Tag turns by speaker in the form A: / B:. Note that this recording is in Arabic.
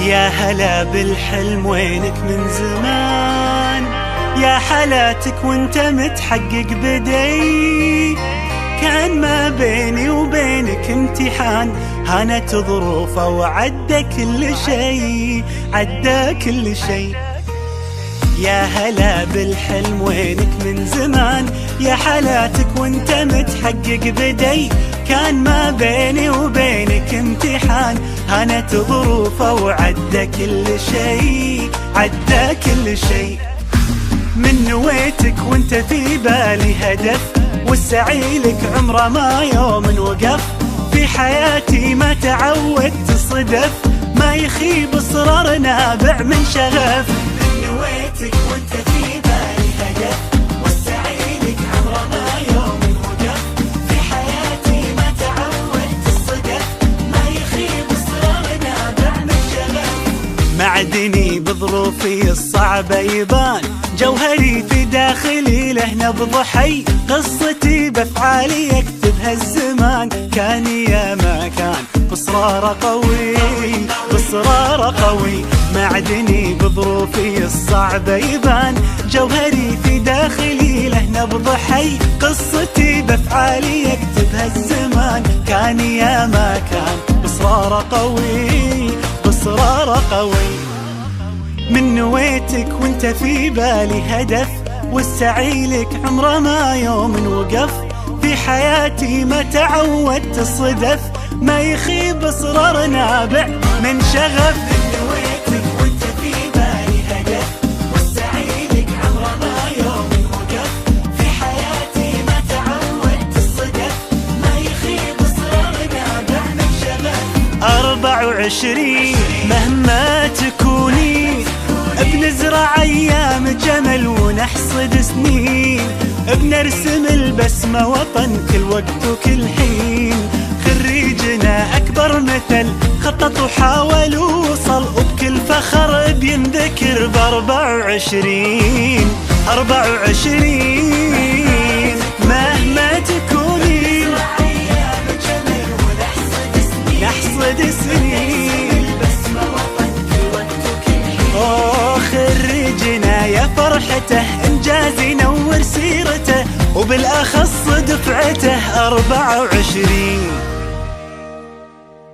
A: يا هلا بالحلم وينك من زمان، يا حالاتك وانت متحقق بدي. كان ما بيني وبينك امتحان، هانت ظروفه وعدى كل شي، عدى كل شي. يا هلا بالحلم وينك من زمان، يا حالاتك وانت متحقق بدي. كان ما بيني وبينك امتحان، هانت ظروفه وعدى كل شي، عدى كل شي. من نويتك وانت في بالي هدف، والسعي لك عمره ما يوم وقف. في حياتي ما تعودت صدف، ما يخيب اصرار نابع من شغف. من نويتك وانت في بالي هدف، والسعي لك عمره ما يوم وقف. في حياتي ما تعودت الصدف، ما يخيب اصرار نابع من شغف. معدني بظروفي الصعبة يبان، جوهري في داخلي له نبض حي. قصتي بافعالي يكتبها الزمان، كان يا ما كان بصرار قوي، بصرار قوي. معدني بظروفي الصعبة يبان، جوهري في داخلي له نبض حي. قصتي بافعالي يكتبها الزمان، كان يا ما كان بصرار قوي، بصرار قوي. من نويتك وانت في بالي هدف، والسعي لك عمره ما يوم وقف. في حياتي ما تعودت الصدف، ما يخيب اصرار نابع من شغف. من نويتك وانت في بالي هدف، والسعي لك عمره ما يوم وقف. في حياتي ما تعودت الصدف، ما يخيب اصرار نابع من شغف. 24 مهما تكوني، بنزرع ايام جمل ونحصد سنين. بنرسم البسمة وطن كل وقت وكل حين. خريجنا اكبر مثل خطط وحاول ووصل، وبكل فخر بينذكر ب24. 24 مهما تكوني، نحصد سنين. خريجنا يا فرحته، انجاز ينور سيرته، وبالاخص دفعته 24.